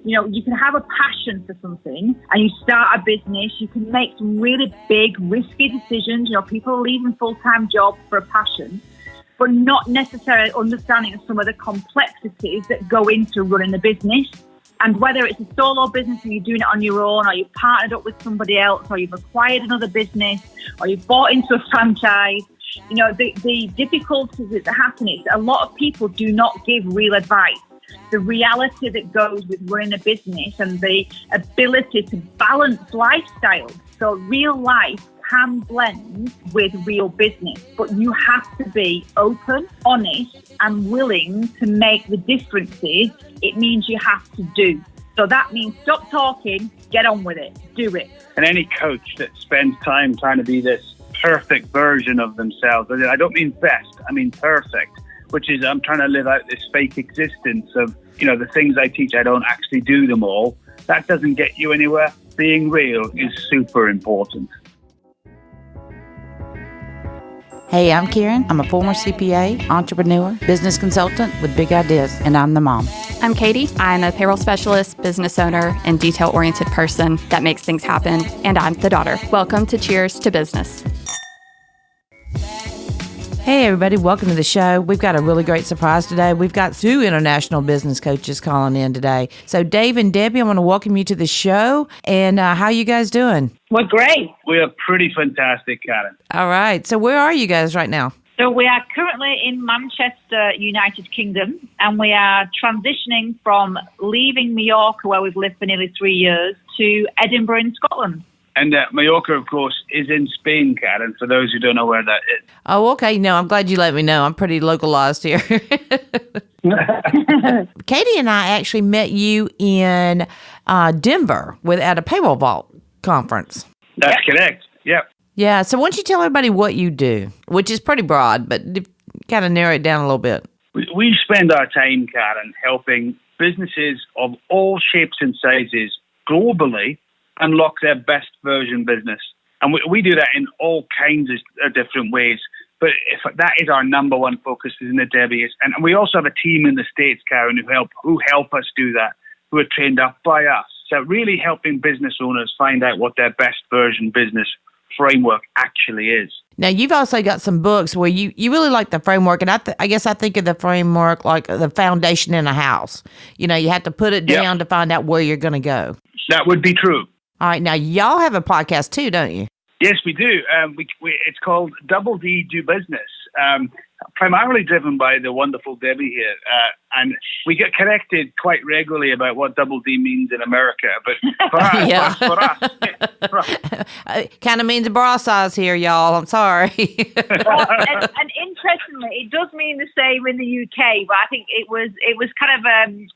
You know, you can have a passion for something and you start a business. You can make some really big, risky decisions. You know, people are leaving full-time jobs for a passion, but not necessarily understanding some of the complexities that go into running a business. And whether it's a solo business and you're doing it on your own, or you've partnered up with somebody else, or you've acquired another business, or you've bought into a franchise, you know, the difficulties that happen is a lot of people do not give real advice. The reality that goes with running a business and the ability to balance lifestyle. So real life can blend with real business, but you have to be open, honest, and willing to make the differences it means you have to do. So that means stop talking, get on with it, do it. And any coach that spends time trying to be this perfect version of themselves, I don't mean best, I mean perfect, which is I'm trying to live out this fake existence of, you know, the things I teach, I don't actually do them all. That doesn't get you anywhere. Being real is super important. Hey, I'm Karen. I'm a former CPA, entrepreneur, business consultant with big ideas, and I'm the mom. I'm Katie. I'm a payroll specialist, business owner, and detail-oriented person that makes things happen, and I'm the daughter. Welcome to Cheers to Business. Hey, everybody. Welcome to the show. We've got a really great surprise today. We've got 2 international business coaches calling in today. So, Dave and Debbie, I want to welcome you to the show. And how are you guys doing? We're great. We are pretty fantastic, Karen. All right. So, where are you guys right now? So we are currently in Manchester, United Kingdom, and we are transitioning from leaving Mallorca, where we've lived for nearly 3 years, to Edinburgh in Scotland. And Mallorca, of course, is in Spain, Karen, for those who don't know where that is. Oh, okay. No, I'm glad you let me know. I'm pretty localized here. Katie and I actually met you in Denver at a Payroll Vault conference. That's correct. Yep. Yeah. So why don't you tell everybody what you do, which is pretty broad, but kind of narrow it down a little bit. We spend our time, Karen, helping businesses of all shapes and sizes globally unlock their best version business. And we do that in all kinds of different ways. But if that is our number one focus, isn't it, Debbie? And we also have a team in the States, Karen, who help us do that, who are trained up by us. So really helping business owners find out what their best version business framework actually is. Now, you've also got some books where you really like the framework, and I guess I think of the framework like the foundation in a house. You know, you have to put it down to find out where you're going to go. That would be true. All right. Now, y'all have a podcast too, don't you? Yes, we do. It's called Double D Do Business, primarily driven by the wonderful Debbie here. And we get corrected quite regularly about what Double D means in America. But for us, kind of means a bra size here, y'all. I'm sorry. and interestingly, it does mean the same in the UK, but I think it was kind of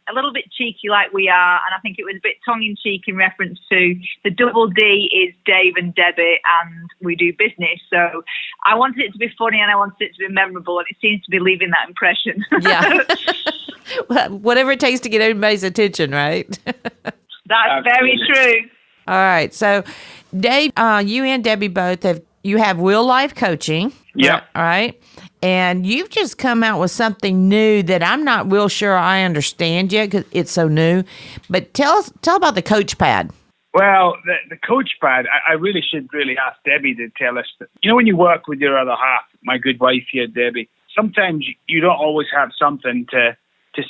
a little bit cheeky like we are, and I think it was a bit tongue-in-cheek in reference to the Double D is Dave and Debbie, and we do business. So I wanted it to be funny and I wanted it to be memorable, and it seems to be leaving that impression. Yeah. Well, whatever it takes to get everybody's attention, right? That's very true. All right. So, Dave, you and Debbie both have real life coaching. Yeah. All right. And you've just come out with something new that I'm not real sure I understand yet because it's so new. But tell about the coach pad. Well, the coach pad, I really should ask Debbie to tell us. You know, when you work with your other half, my good wife here, Debbie, sometimes you don't always have something to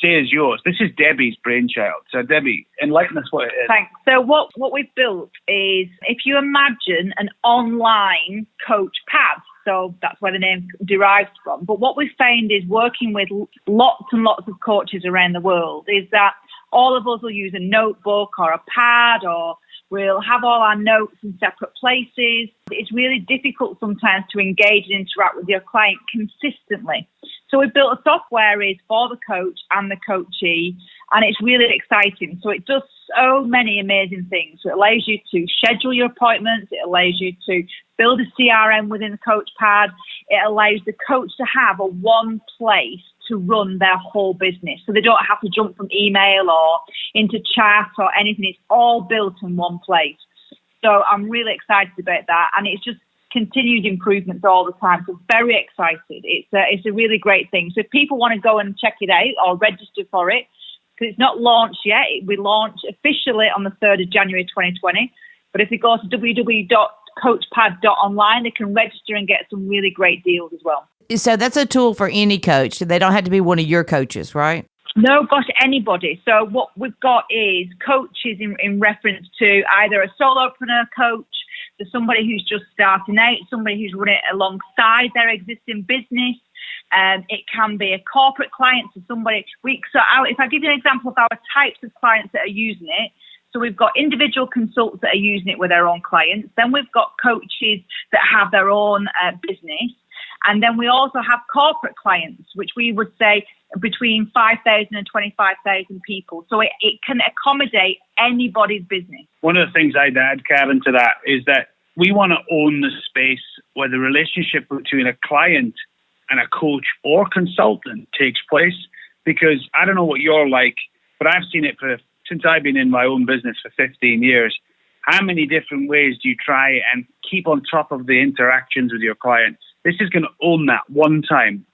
say is yours. This is Debbie's brainchild. So, Debbie, enlighten us what it is. Thanks. So what we've built is, if you imagine an online coach pad, so that's where the name derives from. But what we've found is working with lots and lots of coaches around the world is that all of us will use a notebook or a pad, or we'll have all our notes in separate places. It's really difficult sometimes to engage and interact with your client consistently. So we've built a software is for the coach and the coachee, and it's really exciting. So it does so many amazing things. So it allows you to schedule your appointments. It allows you to build a CRM within the coach pad. It allows the coach to have a one place to run their whole business. So they don't have to jump from email or into chat or anything. It's all built in one place. So I'm really excited about that. And it's just continued improvements all the time. So very excited. It's a really great thing. So if people want to go and check it out or register for it, because it's not launched yet. We launch officially on the 3rd of January 2020. But if they go to www.coachpad.online, they can register and get some really great deals as well. So that's a tool for any coach. They don't have to be one of your coaches, right? No, gosh, anybody. So what we've got is coaches in reference to either a solopreneur coach, to somebody who's just starting out, somebody who's running it alongside their existing business. It can be a corporate client, so somebody. If I give you an example of our types of clients that are using it, so we've got individual consultants that are using it with their own clients. Then we've got coaches that have their own business. And then we also have corporate clients, which we would say between 5,000 and 25,000 people. So it can accommodate anybody's business. One of the things I'd add, Karen, to that is that we want to own the space where the relationship between a client and a coach or consultant takes place. Because I don't know what you're like, but I've seen it since I've been in my own business for 15 years. How many different ways do you try and keep on top of the interactions with your clients? This is going to own that one time,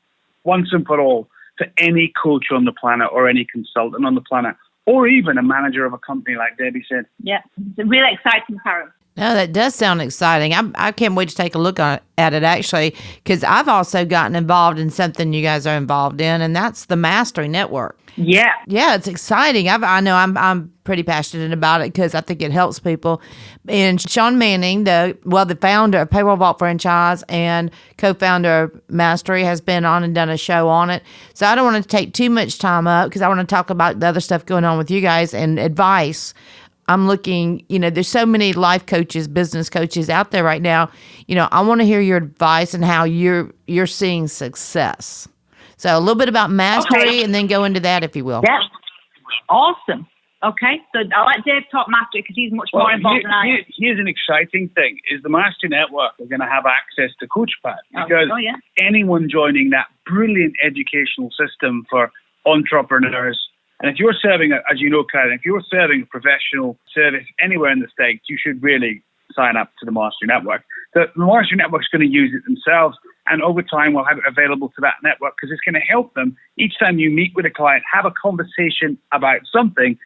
once and for all, for any coach on the planet or any consultant on the planet, or even a manager of a company like Debbie said. Yeah, it's really exciting, Karen. No, that does sound exciting. I can't wait to take a look at it, actually, because I've also gotten involved in something you guys are involved in, and that's the Mastery Network. Yeah. Yeah, it's exciting. I know I'm pretty passionate about it because I think it helps people. And Sean Manning, the founder of Payroll Vault Franchise and co-founder of Mastery, has been on and done a show on it. So I don't want to take too much time up because I want to talk about the other stuff going on with you guys and advice. I'm looking, there's so many life coaches, business coaches out there right now. I want to hear your advice and how you're seeing success. So a little bit about Mastery and then go into that, if you will. Yeah. Awesome. Okay. So I'll let Dave talk Mastery because he's much more involved than I am. Here's an exciting thing is the Mastery Network are going to have access to CoachPad because anyone joining that brilliant educational system for entrepreneurs. And if you're serving, as you know, Karen, if you're serving a professional service anywhere in the States, you should really sign up to the Mastery Network. The Mastery Network is going to use it themselves, and over time we'll have it available to that network because it's going to help them. Each time you meet with a client, have a conversation about something,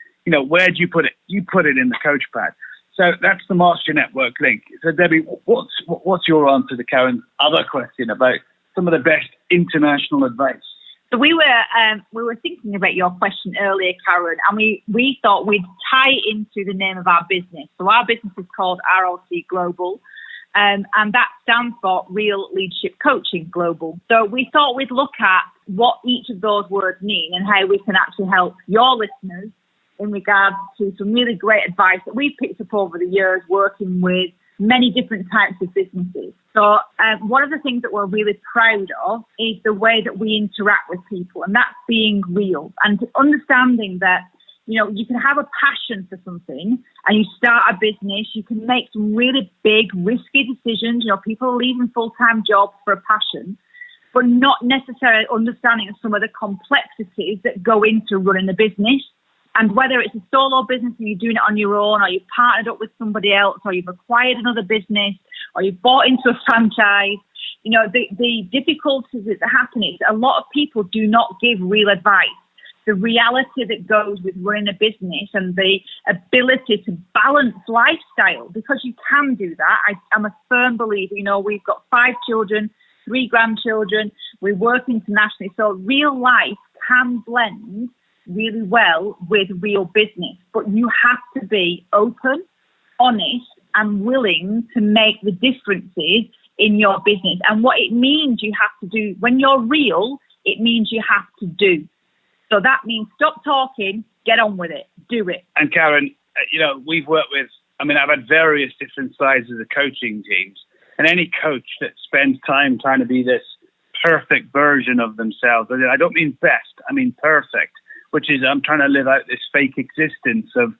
where do you put it? You put it in the CoachPad. So that's the Mastery Network link. So Debbie, what's your answer to Karen's other question about some of the best international advice? So we were thinking about your question earlier, Karen, and we thought we'd tie into the name of our business. So our business is called RLC Global, and that stands for Real Leadership Coaching Global. So we thought we'd look at what each of those words mean and how we can actually help your listeners in regards to some really great advice that we've picked up over the years working with many different types of businesses. So one of the things that we're really proud of is the way that we interact with people, and that's being real and understanding that, you can have a passion for something and you start a business, you can make some really big, risky decisions. People are leaving full-time jobs for a passion, but not necessarily understanding some of the complexities that go into running a business. And whether it's a solo business and you're doing it on your own, or you've partnered up with somebody else, or you've acquired another business, or you've bought into a franchise, the difficulties that happen is a lot of people do not give real advice. The reality that goes with running a business and the ability to balance lifestyle, because you can do that. I'm a firm believer. We've got 5 children, 3 grandchildren. We work internationally. So real life can blend really well with real business, but you have to be open, honest, and willing to make the differences in your business. And what it means you have to do, when you're real, it means you have to do. So that means stop talking, get on with it, do it. And Karen, we've worked with, I've had various different sizes of coaching teams, and any coach that spends time trying to be this perfect version of themselves, I don't mean best, I mean perfect, which is I'm trying to live out this fake existence of,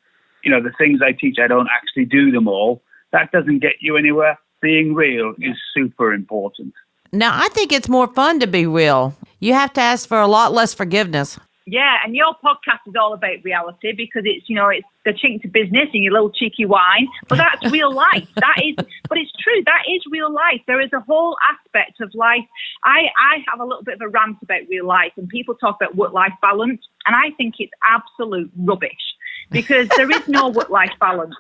the things I teach, I don't actually do them all. That doesn't get you anywhere. Being real is super important. Now, I think it's more fun to be real. You have to ask for a lot less forgiveness. Yeah, and your podcast is all about reality because it's, it's the chink to business and your little cheeky wine, but that's real life. But it's true, that is real life. There is a whole aspect of life. I have a little bit of a rant about real life, and people talk about work-life balance. And I think it's absolute rubbish because there is no work-life balance.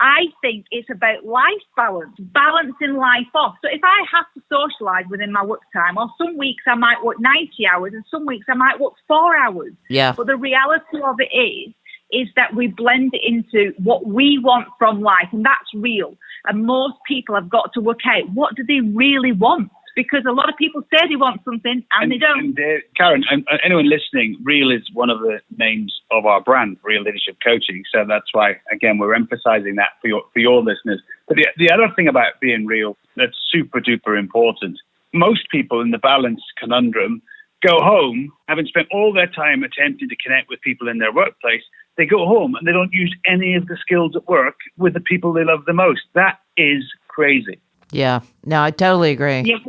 I think it's about life balance, balancing life off. So if I have to socialise within my work time, or some weeks I might work 90 hours and some weeks I might work 4 hours. Yeah. But the reality of it is that we blend it into what we want from life, and that's real. And most people have got to work out, what do they really want? Because a lot of people say they want something and they don't. And, Karen, and anyone listening, Real is one of the names of our brand, Real Leadership Coaching. So that's why, again, we're emphasizing that for your listeners. But the other thing about being real that's super duper important, most people in the balance conundrum go home, having spent all their time attempting to connect with people in their workplace. They go home and they don't use any of the skills at work with the people they love the most. That is crazy. Yeah. No, I totally agree.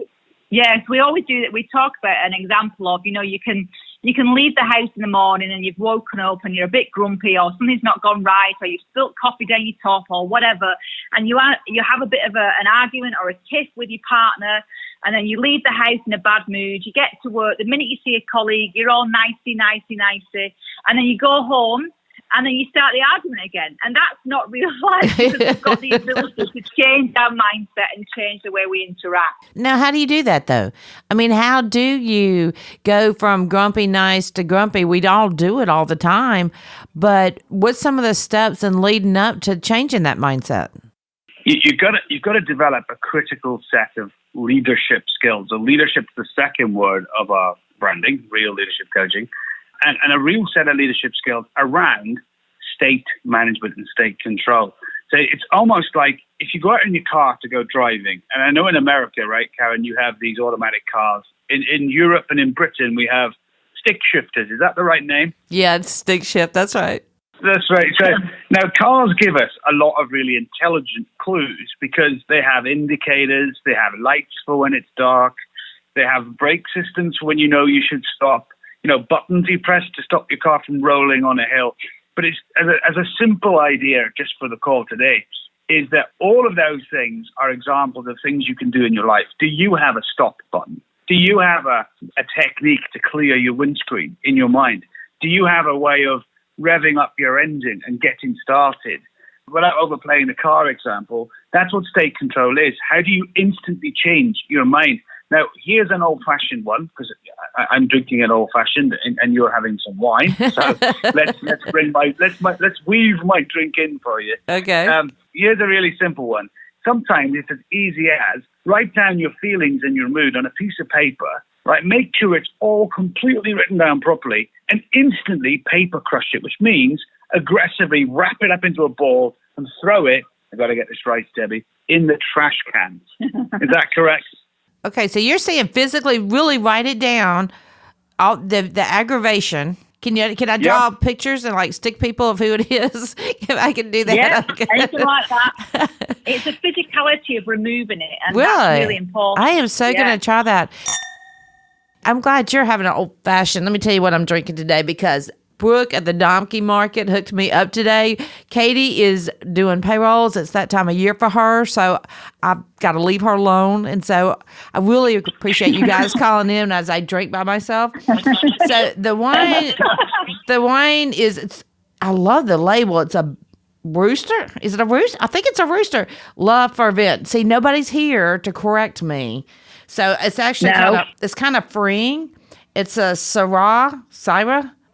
Yes, we always do that. We talk about an example of, you can leave the house in the morning and you've woken up and you're a bit grumpy or something's not gone right or you've spilt coffee down your top or whatever, and you have a bit of an argument or a tiff with your partner, and then you leave the house in a bad mood. You get to work, the minute you see a colleague, you're all nicey, and then you go home and then you start the argument again. And that's not real life because we've got the ability to change our mindset and change the way we interact. Now, how do you do that, though? I mean, how do you go from grumpy nice to grumpy? We all do it all the time. But what's some of the steps in leading up to changing that mindset? You've got to develop a critical set of leadership skills. So leadership's the second word of our branding, Real Leadership Coaching. And a real set of leadership skills around state management and state control. So it's almost like if you go out in your car to go driving, and I know in America, right, Karen, you have these automatic cars. In Europe and in Britain, we have stick shifters. Is that the right name? Yeah, it's stick shift. That's right. That's right. So now cars give us a lot of really intelligent clues because they have indicators, they have lights for when it's dark, they have brake systems for when you know you should stop. Buttons you press to stop your car from rolling on a hill. But it's as a simple idea, just for the call today, is that all of those things are examples of things you can do in your life. Do you have a stop button? Do you have a technique to clear your windscreen in your mind? Do you have a way of revving up your engine and getting started? Without overplaying the car example, that's what state control is. How do you instantly change your mind? Now, here's an old-fashioned one, because I'm drinking an old-fashioned and you're having some wine. So let's weave my drink in for you. Okay. Here's a really simple one. Sometimes it's as easy as write down your feelings and your mood on a piece of paper, right? Make sure it's all completely written down properly and instantly paper crush it, which means aggressively wrap it up into a ball and throw it, I've got to get this right, Debbie, in the trash cans. Is that correct? Okay, so you're saying physically really write it down, all the aggravation. Can I draw pictures and stick people of who it is? If I can do that. Yeah, okay. anything like that. It's a physicality of removing it, and that's really important. I am so going to try that. I'm glad you're having an old-fashioned. Let me tell you what I'm drinking today, because Brooke at the donkey market hooked me up today. Katie is doing payrolls. It's that time of year for her, so I've got to leave her alone. And so I really appreciate you guys calling in as I drink by myself. So the wine is, I love the label. It's a rooster. Is it a rooster? I think it's a rooster. Love for event. See, nobody's here to correct me. So it's actually kind of freeing. It's a Syrah.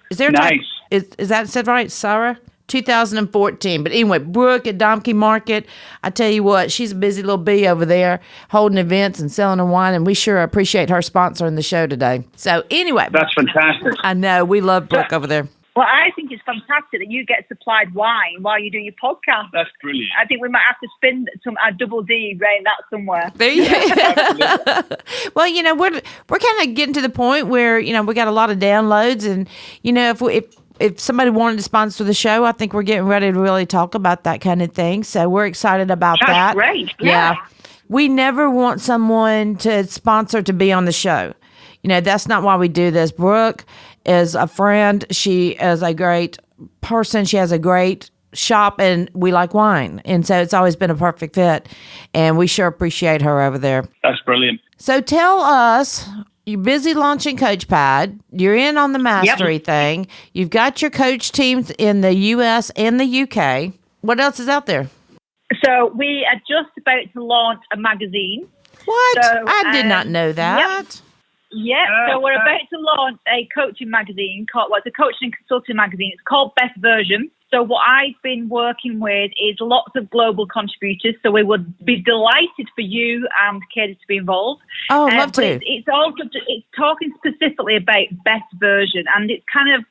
Is there nice? Is that said right, Sarah? 2014. But anyway, Brooke at Donkey Market. I tell you what, she's a busy little bee over there holding events and selling her wine, and we sure appreciate her sponsoring the show today. So anyway, that's fantastic. I know we love Brooke over there. Well, I think it's fantastic that you get supplied wine while you do your podcast. That's brilliant. I think we might have to spin a double D around that somewhere. There you go. Well, we're kind of getting to the point where, we got a lot of downloads, and, if somebody wanted to sponsor the show, I think we're getting ready to really talk about that kind of thing. So we're excited about that. That's great. Yeah. We never want someone to sponsor to be on the show. That's not why we do this. Brooke is a friend. She is a great person. She has a great shop, and we like wine. And so it's always been a perfect fit. And we sure appreciate her over there. That's brilliant. So tell us you're busy launching CoachPad. You're in on the mastery thing. You've got your coach teams in the U.S. and the UK. What else is out there? So we are just about to launch a magazine. What? So, I did not know that. Yep. So we're about to launch a coaching magazine called, it's a coaching and consulting magazine. It's called Best Version. So what I've been working with is lots of global contributors. So we would be delighted for you and Katie to be involved. Oh, I'd love to. It's talking specifically about Best Version, and it's kind of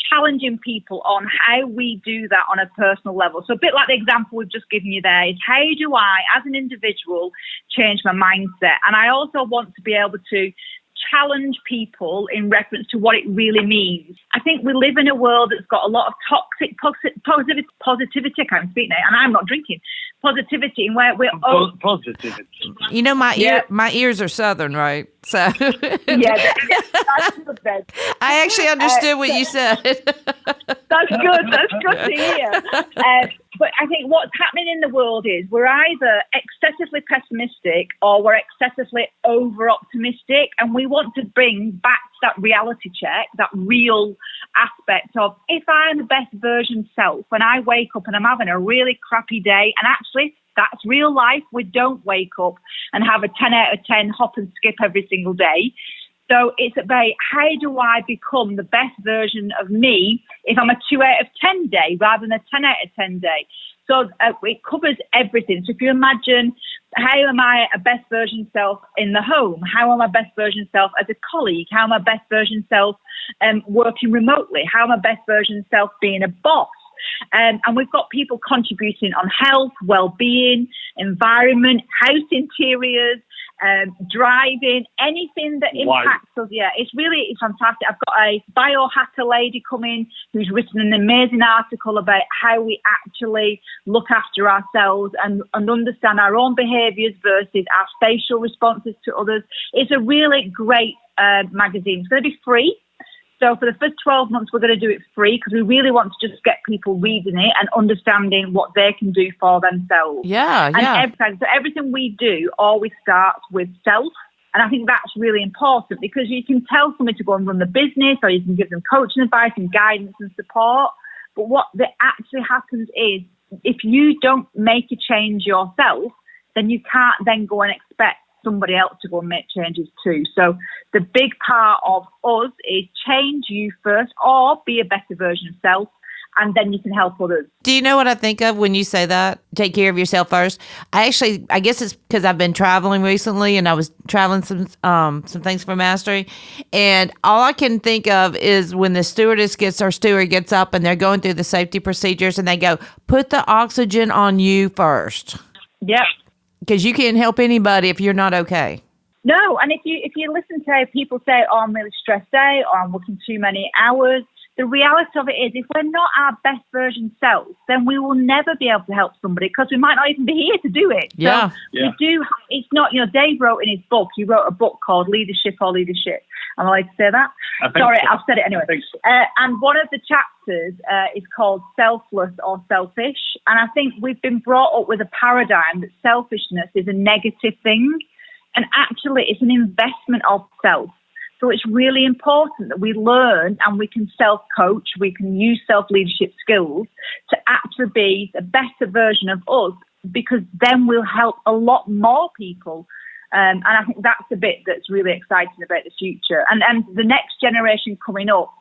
challenging people on how we do that on a personal level. So a bit like the example we've just given you there is, how do I, as an individual, change my mindset? And I also want to be able to challenge people in reference to what it really means. I think we live in a world that's got a lot of toxic positivity. I can't speak now, and I'm not drinking. Positivity, and where we're positivity. You know, my ears are Southern, right? So yeah, that's good then. I actually understood what you said. That's good. That's good to hear. But I think what's happening in the world is we're either excessively pessimistic or we're excessively over-optimistic, and we want to bring back that reality check, that real aspect of, if I'm the best version self, when I wake up and I'm having a really crappy day, and actually that's real life. We don't wake up and have a 10 out of 10 hop and skip every single day. So it's about, how do I become the best version of me if I'm a 2 out of 10 day rather than a 10 out of 10 day? So it covers everything. So if you imagine, how am I a best version self in the home? How am I best version self as a colleague? How am I best version self working remotely? How am I best version self being a boss? And we've got people contributing on health, well-being, environment, house interiors, driving, anything that impacts us. Yeah, it's fantastic. I've got a biohacker lady coming who's written an amazing article about how we actually look after ourselves and understand our own behaviours versus our facial responses to others. It's a really great magazine. It's going to be free. So for the first 12 months, we're going to do it free because we really want to just get people reading it and understanding what they can do for themselves. Yeah. So everything we do always starts with self. And I think that's really important, because you can tell somebody to go and run the business, or you can give them coaching advice and guidance and support. But what actually happens is, if you don't make a change yourself, then you can't then go and expect somebody else to go and make changes too. So the big part of us is change you first, or be a better version of self, and then you can help others. Do you know what I think of when you say that? Take care of yourself first. I guess it's because I've been traveling recently, and I was traveling some things for mastery, and all I can think of is when the steward gets up and they're going through the safety procedures, and they go, put the oxygen on you first. Yep. Because you can't help anybody if you're not okay. No, and if you listen to people say, oh, I'm really stressed out, or I'm working too many hours, the reality of it is, if we're not our best version self, then we will never be able to help somebody, because we might not even be here to do it. Yeah. So we do. It's not, Dave wrote in his book, he wrote a book called Leadership or Leadership. Am I allowed to say that? Sorry, so. I've said it anyway. So. And one of the chapters is called Selfless or Selfish. And I think we've been brought up with a paradigm that selfishness is a negative thing. And actually, it's an investment of self. So it's really important that we learn and we can self-coach, we can use self-leadership skills to actually be a better version of us, because then we'll help a lot more people. And I think that's the bit that's really exciting about the future. And the next generation coming up,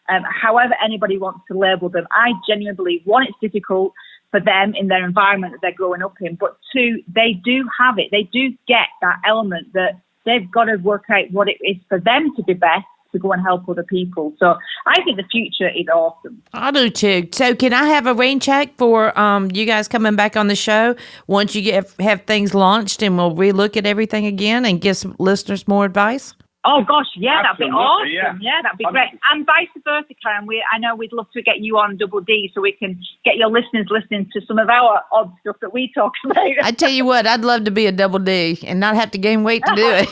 however anybody wants to label them, I genuinely believe, one, it's difficult for them in their environment that they're growing up in, but two, they do have it. They do get that element that they've got to work out what it is for them to be best, to go and help other people. So I think the future is awesome. I do too. So can I have a rain check for you guys coming back on the show once you have things launched, and we'll relook at everything again and give some listeners more advice? Oh gosh, yeah, Absolutely, that'd be awesome. Yeah, that'd be great. And vice versa, Karen. I know we'd love to get you on Double D so we can get your listeners listening to some of our odd stuff that we talk about. I tell you what, I'd love to be a Double D and not have to gain weight to do it.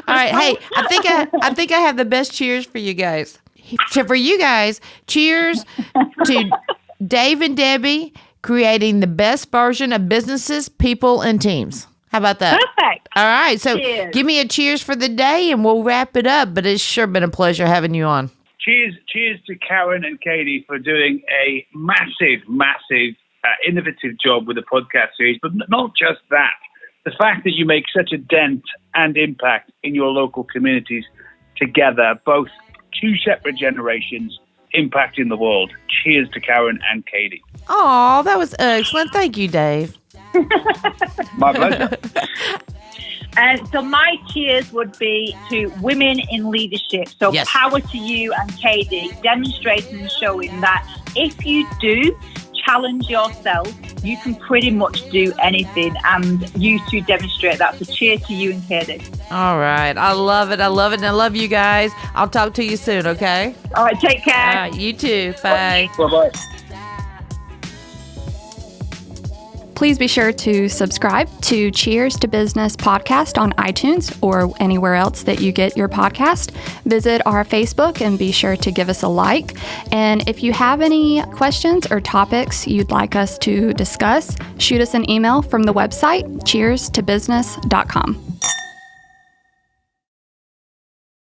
All right, hey, I think I have the best cheers for you guys. So for you guys, cheers to Dave and Debbie creating the best version of businesses, people, and teams. How about that? Perfect. All right. So Cheers. give me a cheers for the day and we'll wrap it up. But it's sure been a pleasure having you on. Cheers to Karen and Katie for doing a massive, innovative job with the podcast series. But not just that. The fact that you make such a dent and impact in your local communities together, both two separate generations impacting the world. Cheers to Karen and Katie. Oh, that was excellent. Thank you, Dave. My pleasure. So my cheers would be to women in leadership. So Yes. power to you and Katie, demonstrating and showing that if you do challenge yourself, you can pretty much do anything. And you two demonstrate that. So cheers to you and Katie. All right. I love it. And I love you guys. I'll talk to you soon, okay? All right, take care. All right. You too. Bye. Bye-bye. Please be sure to subscribe to Cheers to Business podcast on iTunes or anywhere else that you get your podcast. Visit our Facebook and be sure to give us a like. And if you have any questions or topics you'd like us to discuss, shoot us an email from the website cheerstobusiness.com.